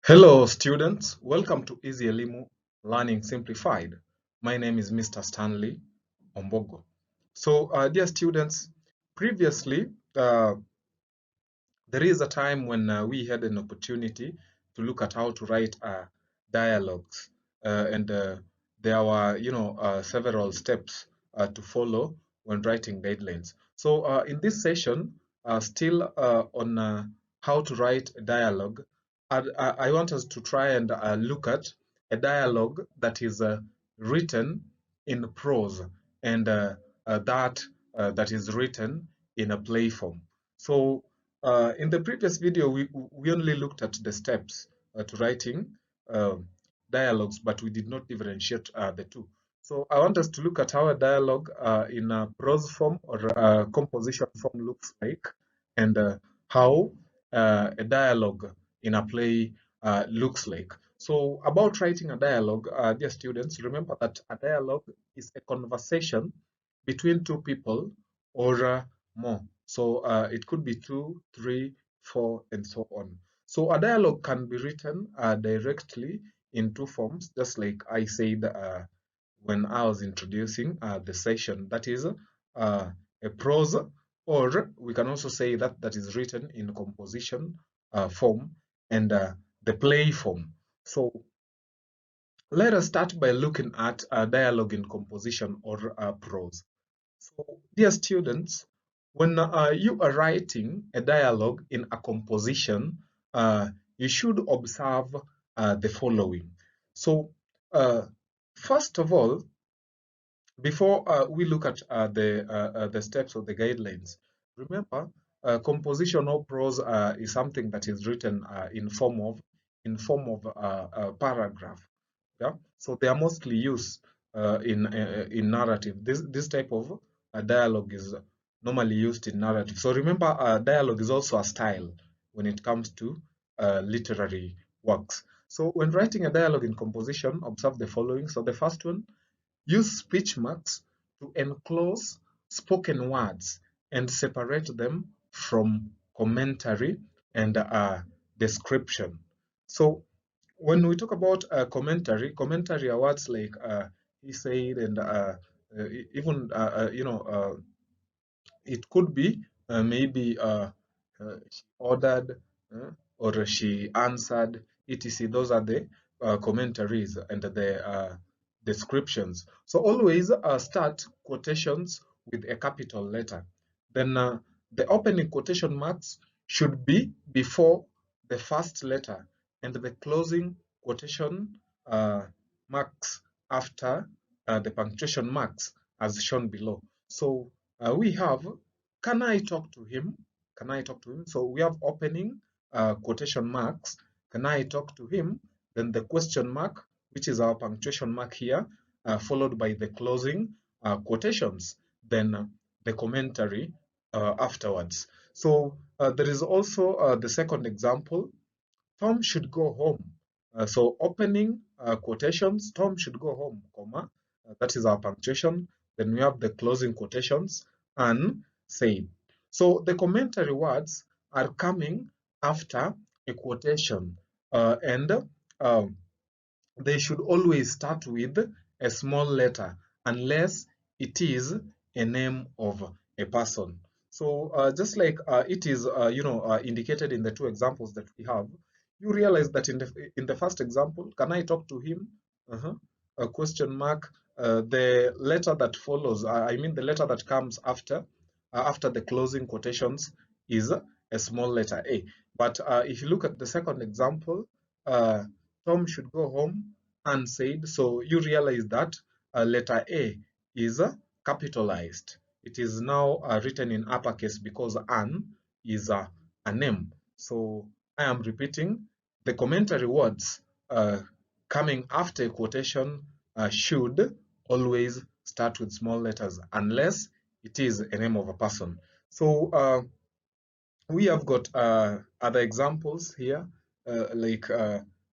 Hello students, welcome to Easy Elimu Learning Simplified. My name is Mr. Stanley Ombogo. So dear students, previously there is a time when we had an opportunity to look at how to write dialogues and there were several steps to follow when writing guidelines. So in this session, still on how to write a dialogue, I want us to try and look at a dialogue that is written in prose and that is written in a play form. So in the previous video, we only looked at the steps to writing dialogues, but we did not differentiate the two. So I want us to look at how a dialogue in a prose form or a composition form looks like, and how a dialogue in a play looks like. So about writing a dialogue, dear students, remember that a dialogue is a conversation between two people or more. So it could be 2, 3, 4, and so on. So a dialogue can be written directly in two forms, just like I said when I was introducing the session. That is a prose, or we can also say that that is written in composition form and the play form. So let us start by looking at dialogue in composition or prose. So, dear students, when you are writing a dialogue in a composition, you should observe the following. So, first of all, before we look at the steps or the guidelines, remember, composition or prose is something that is written in form of a paragraph. Yeah, so they are mostly used in narrative. This type of dialogue is normally used in narrative. So remember, dialogue is also a style when it comes to literary works. So when writing a dialogue in composition, observe the following. So the first one, use speech marks to enclose spoken words and separate them from commentary and description. So when we talk about commentary are words like he said and even it could be maybe she ordered or she answered, etc. Those are the commentaries and the descriptions. So always start quotations with a capital letter. Then the opening quotation marks should be before the first letter, and the closing quotation marks after the punctuation marks as shown below. So we have, can I talk to him? Can I talk to him? So we have opening quotation marks. Can I talk to him? Then the question mark, which is our punctuation mark here, followed by the closing quotations. Then the commentary afterwards. So there is also the second example. Tom should go home. So opening quotations, Tom should go home, comma, that is our punctuation. Then we have the closing quotations and say. So the commentary words are coming after a quotation and they should always start with a small letter unless it is a name of a person. So just like it is indicated in the two examples that we have, you realize that in the first example, can I talk to him? A question mark. The letter that follows, I mean the letter that comes after the closing quotations is a small letter A. But if you look at the second example, Tom should go home unsaid. So you realize that letter A is capitalized. It is now written in uppercase because an is a name. So I am repeating, the commentary words coming after a quotation should always start with small letters unless it is a name of a person. So we have got other examples here, like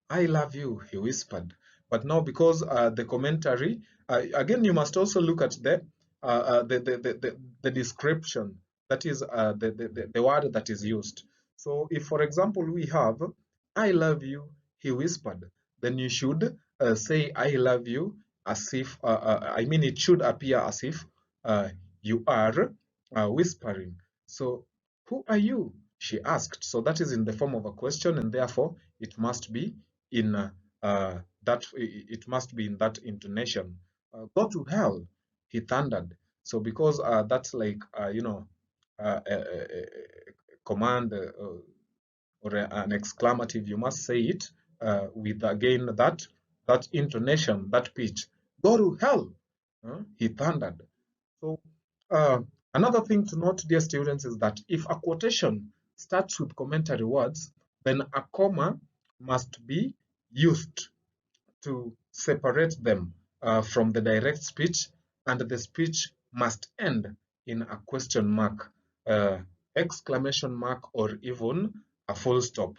I love you, he whispered. But now because the commentary, again, you must also look at the description, that is the word that is used. So if, for example, we have, I love you, he whispered. Then you should say I love you as if, I mean, it should appear as if you are whispering. So, who are you? She asked. So that is in the form of a question, and therefore it must be in it must be in that intonation. Go to hell, he thundered. So because that's like a command or an exclamative, you must say it with again that intonation, that pitch. Go to hell, he thundered. So uh, another thing to note, dear students, is that if a quotation starts with commentary words, then a comma must be used to separate them from the direct speech, and the speech must end in a question mark, uh, exclamation mark, or even a full stop.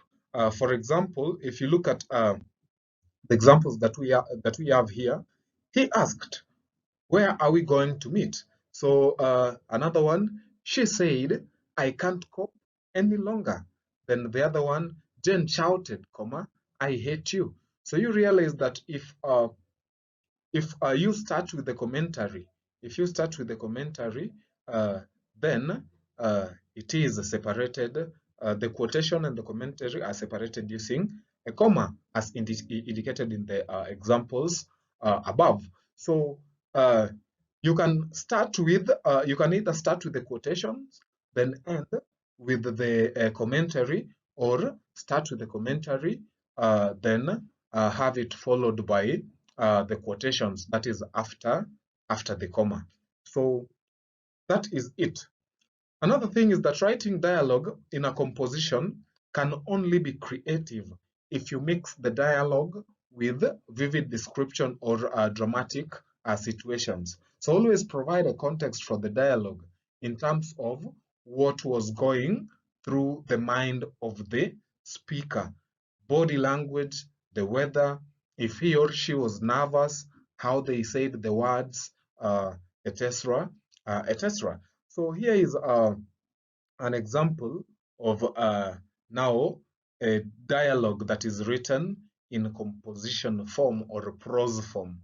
For example, if you look at the examples that we have here, he asked, "Where are we going to meet?" So another one, she said, "I can't cope any longer." Then the other one, Jane shouted, comma, "I hate you." So you realize that if you start with the commentary, if you start with the commentary, then it is separated. The quotation and the commentary are separated using a comma, as indicated in the examples above. So you can start with, you can either start with the quotations, then end with the commentary, or start with the commentary, then have it followed by the quotations, that is after the comma. So that is it. Another thing is that writing dialogue in a composition can only be creative if you mix the dialogue with vivid description or dramatic situations. So always provide a context for the dialogue in terms of what was going through the mind of the speaker, body language, the weather, if he or she was nervous, how they said the words, etc., etc. So here is an example of now a dialogue that is written in composition form or prose form.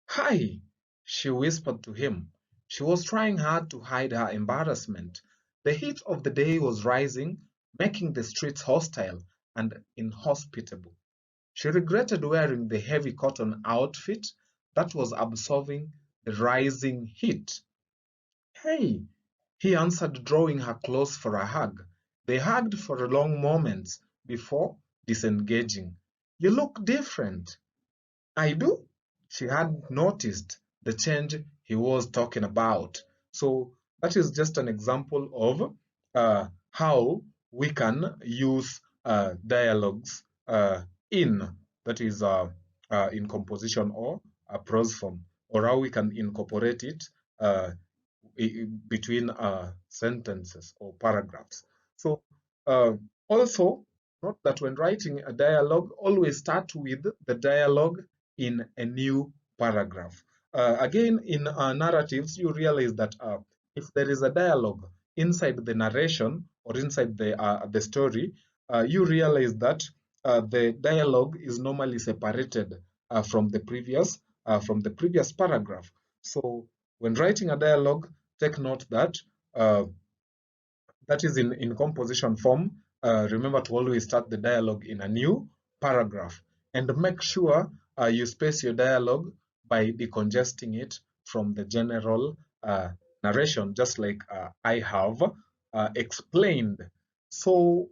"Hi," she whispered to him. She was trying hard to hide her embarrassment. The heat of the day was rising, making the streets hostile and inhospitable. She regretted wearing the heavy cotton outfit that was absorbing the rising heat. "Hey," he answered, drawing her close for a hug. They hugged for a long moment before disengaging. "You look different." "I do?" She had noticed the change he was talking about. So that is just an example of how we can use dialogues in, that is in composition or a prose form, or how we can incorporate it between sentences or paragraphs. So also note that when writing a dialogue, always start with the dialogue in a new paragraph. Again, in narratives, you realize that if there is a dialogue inside the narration or inside the story, you realize that the dialogue is normally separated from the previous paragraph. So when writing a dialogue, take note that that is in composition form. Remember to always start the dialogue in a new paragraph, and make sure you space your dialogue by decongesting it from the general narration, just like I have explained. So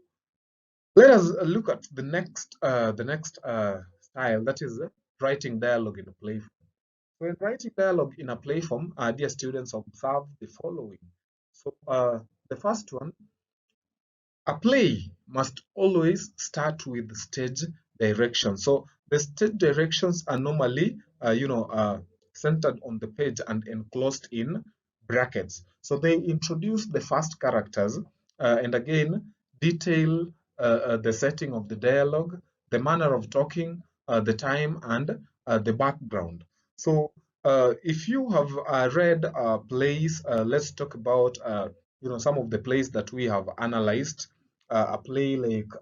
let us look at the next style, that is writing dialogue in a play. When writing dialogue in a play form, dear students, observe the following. So the first one, a play must always start with stage direction. So the stage directions are normally, centered on the page and enclosed in brackets. So they introduce the first characters and again detail the setting of the dialogue, the manner of talking, the time, and the background. So if you have read plays, let's talk about some of the plays that we have analyzed. A play like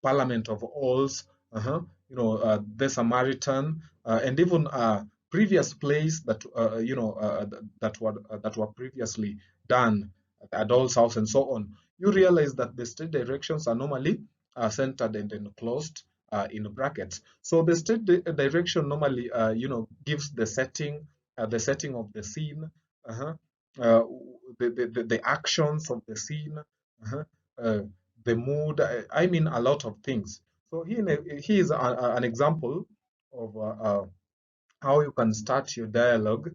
Parliament of Alls, the Samaritan, and even previous plays that that were previously done at Doll's House and so on. You realize that the stage directions are normally centered and enclosed in brackets. So the stage direction normally, gives the setting of the scene, uh-huh, uh, the actions of the scene, uh-huh, uh, the mood. I mean, a lot of things. So he is an example of how you can start your dialogue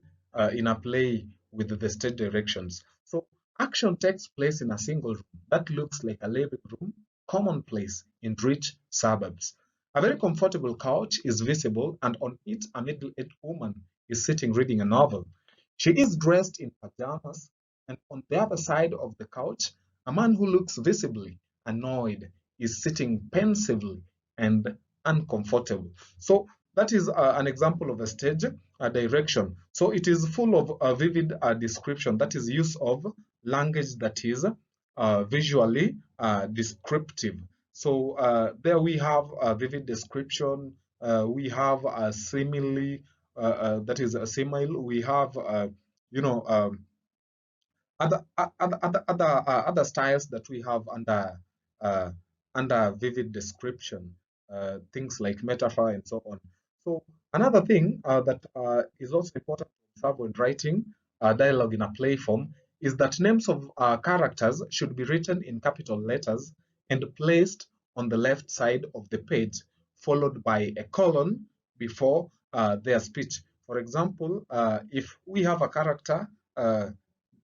in a play with the stage directions. So action takes place in a single room that looks like a living room, commonplace in rich suburbs. A very comfortable couch is visible, and on it a middle-aged woman is sitting reading a novel. She is dressed in pajamas, and on the other side of the couch, a man who looks visibly annoyed is sitting pensively and uncomfortable. So that is an example of a stage direction. So it is full of vivid description. That is use of language that is visually descriptive. So there we have a vivid description. We have a simile. That is a simile. We have, you know, um, other styles that we have uh, under vivid description, things like metaphor and so on. So another thing that is also important to observe when writing dialogue in a play form is that names of characters should be written in capital letters and placed on the left side of the page, followed by a colon before their speech. For example, if we have a character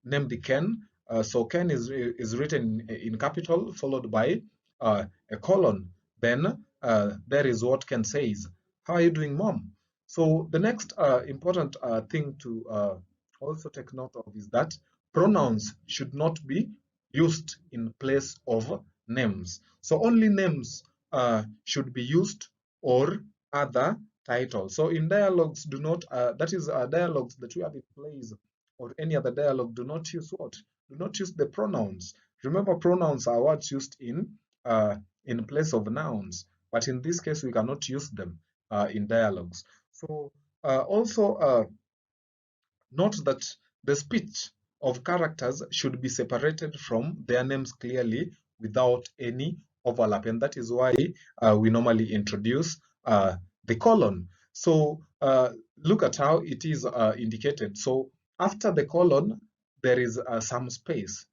named Ken. So Ken is written in capital followed by a colon. Then there is what Ken says. How are you doing, mom? So the next important thing to also take note of is that pronouns should not be used in place of names. So only names should be used or other titles. So in dialogues, do not, that is dialogues that we have in plays or any other dialogue, do not use what? Do not use the pronouns. Remember, pronouns are words used in place of nouns, but in this case, we cannot use them in dialogues. So also note that the speech of characters should be separated from their names clearly without any overlap, and that is why we normally introduce the colon. So look at how it is indicated. So after the colon, there is some space.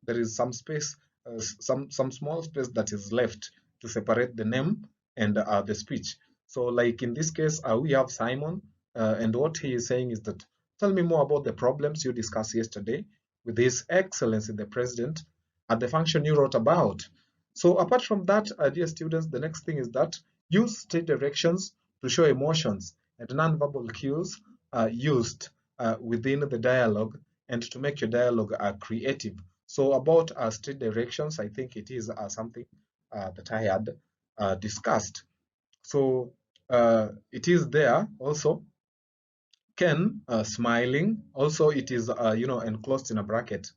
There is some space, some small space that is left to separate the name and the speech. So, like in this case, we have Simon, and what he is saying is that, tell me more about the problems you discussed yesterday with His Excellency the President at the function you wrote about. So apart from that, dear students, the next thing is that use state directions to show emotions and non-verbal cues used within the dialogue and to make your dialogue creative. So about state directions, I think it is something that I had discussed. So it is there also. Ken smiling. Also, it is enclosed in a bracket.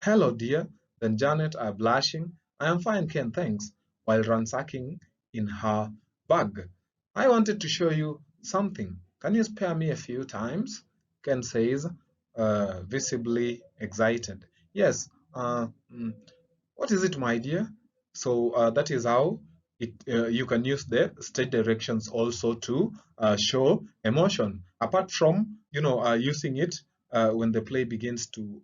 Hello, dear. Then Janet blushing. I am fine, Ken, thanks. While ransacking in her bag. I wanted to show you something. Can you spare me a few times? Ken says, visibly excited. Yes. What is it, my dear? So that is how you can use the state directions also to show emotion. Apart from using it when the play begins to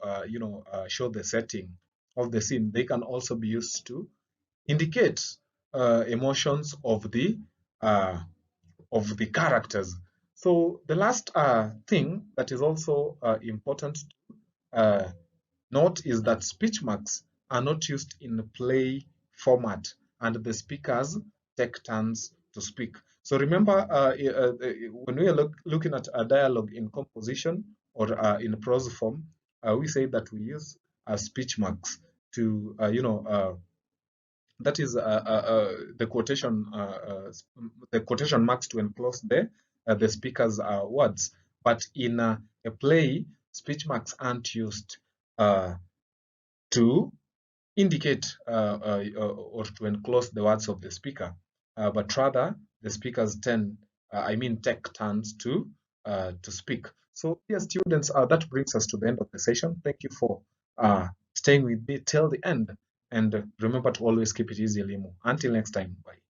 show the setting of the scene, they can also be used to indicate emotions uh, of the characters. So the last thing that is also important uh, note is that speech marks are not used in play format, and the speakers take turns to speak. So remember, when we are looking at a dialogue in composition or in prose form, we say that we use speech marks to, that is the quotation marks to enclose the speaker's words. But in a play, speech marks aren't used to indicate or to enclose the words of the speaker, but rather the speakers take turns to speak. So, dear students, that brings us to the end of the session. Thank you for staying with me till the end, and remember to always keep it easy, Limu. Until next time, bye.